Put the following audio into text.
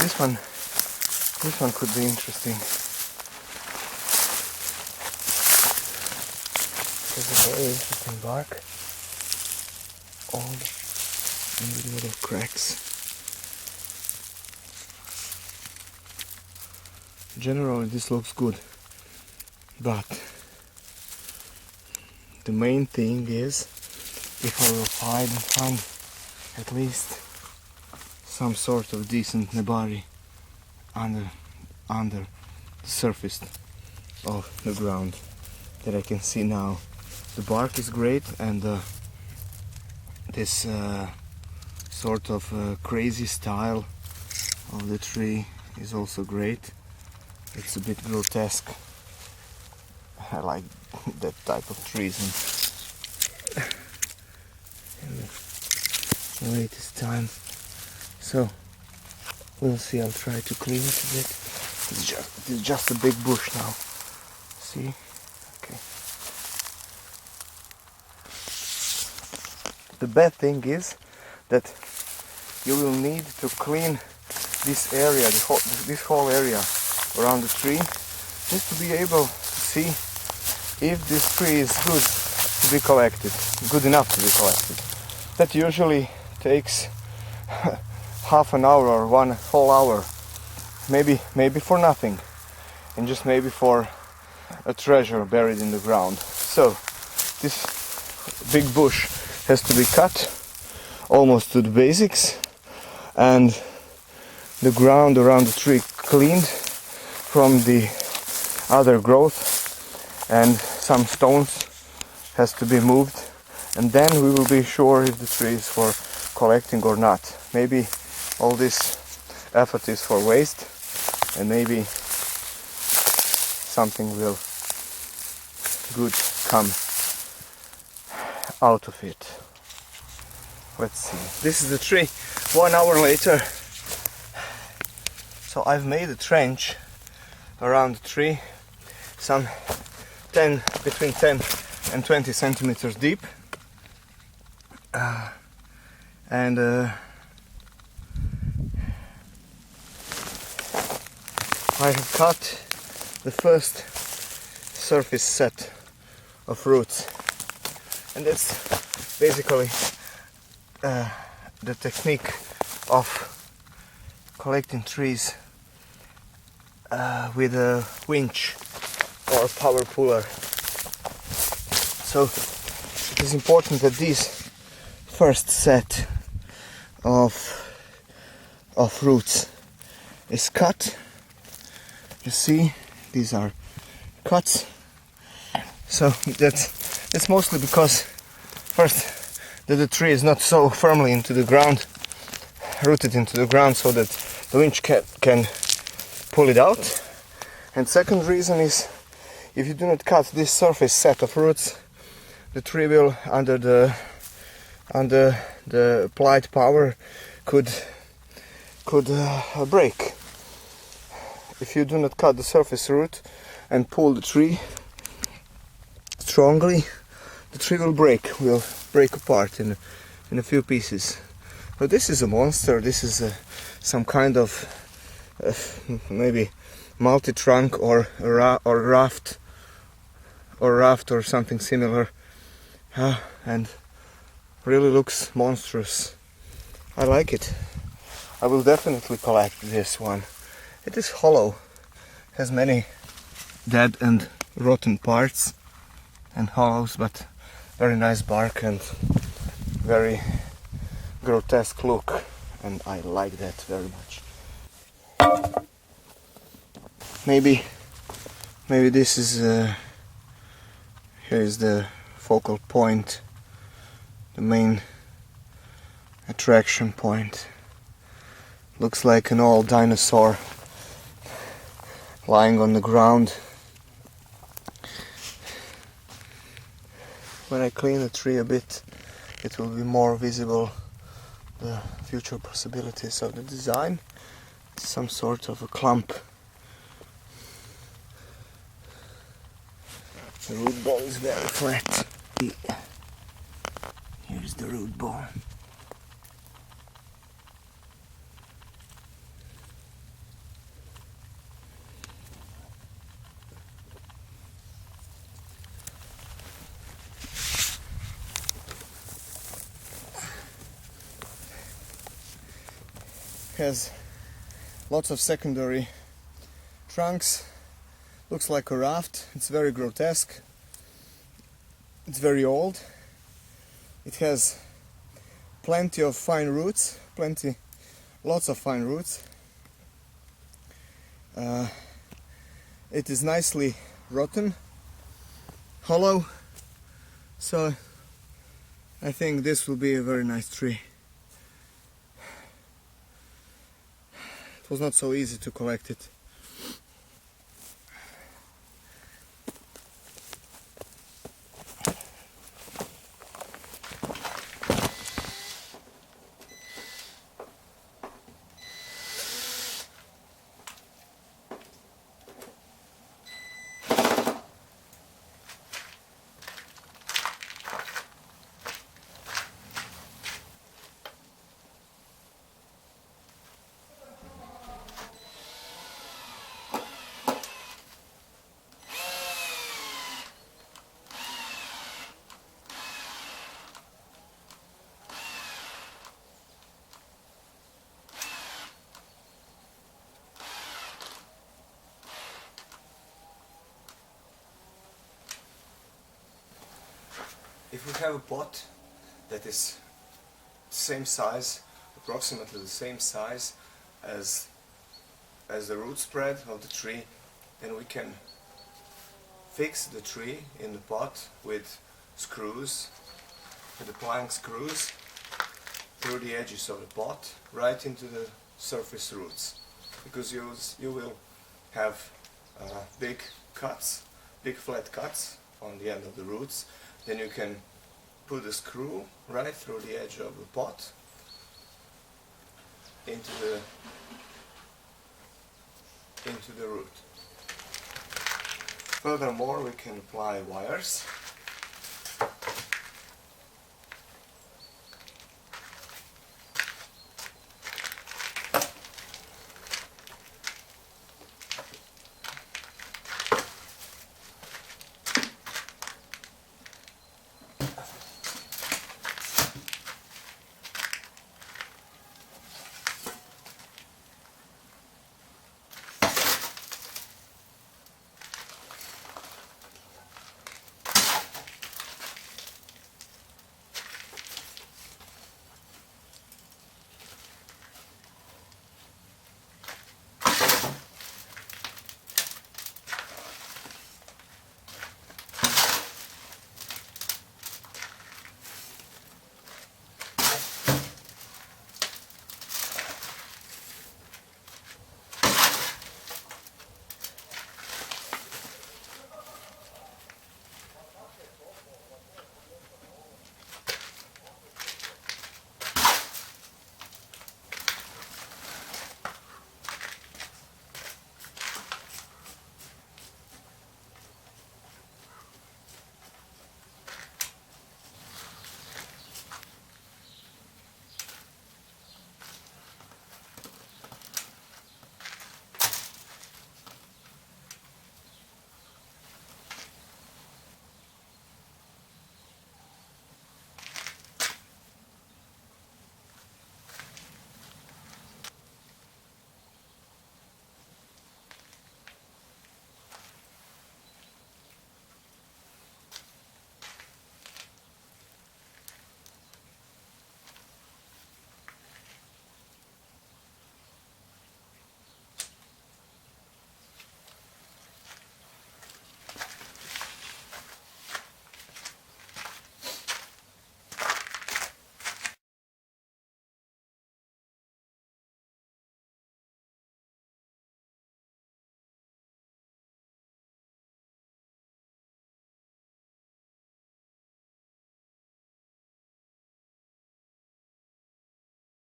this one could be interesting. There's a very interesting bark. All in the little cracks. Generally this looks good, but the main thing is if I will find at least some sort of decent nebari under the surface of the ground that I can see now. The bark is great, and this sort of crazy style of the tree is also great. It's a bit grotesque. I like that type of trees in the latest time. So we'll see. I'll try to clean it a bit. It's just a big bush now. See? Okay. The bad thing is that you will need to clean this area, this whole area around the tree, just to be able to see if this tree is good to be collected, good enough to be collected. That usually takes half an hour or one whole hour, maybe for nothing, and just maybe for a treasure buried in the ground. So this big bush has to be cut almost to the basics, and the ground around the tree cleaned from the other growth, and some stones has to be moved, and then we will be sure if the tree is for collecting or not. Maybe all this effort is for waste, and maybe something will good come out of it. Let's see. This is the tree 1 hour later. So I've made a trench around the tree, some between 10 and 20 centimeters deep, and I have cut the first surface set of roots, and that's basically the technique of collecting trees with a winch or power puller. So it is important that this first set of roots is cut. You see, these are cuts. So that's mostly because first that the tree is not so firmly into the ground, rooted into the ground, so that the winch can pull it out. And second reason is, if you do not cut this surface set of roots, the tree will, under the applied power, could break. If you do not cut the surface root and pull the tree strongly, the tree will break apart in a few pieces. But this is a monster. This is some kind of maybe multi-trunk or raft or something similar, and really looks monstrous. I like it. I will definitely collect this one. It is hollow, has many dead and rotten parts and hollows, but very nice bark and very grotesque look, and I like that very much. Maybe this is here is the focal point, the main attraction point. Looks like an old dinosaur lying on the ground. When I clean the tree a bit, it will be more visible the future possibilities of the design. It's some sort of a clump. The root ball is very flat. Here's the root ball. has lots of secondary trunks. Looks like a raft. It's very grotesque. It's very old. It has plenty of fine roots, lots of fine roots. It is nicely rotten, hollow, so I think this will be a very nice tree. It was not so easy to collect it. If we have a pot that is same size, approximately the same size as the root spread of the tree, then we can fix the tree in the pot with screws, with applying screws through the edges of the pot right into the surface roots, because you will have big cuts, big flat cuts on the end of the roots. Then you can put a screw right through the edge of the pot into the root. Furthermore, we can apply wires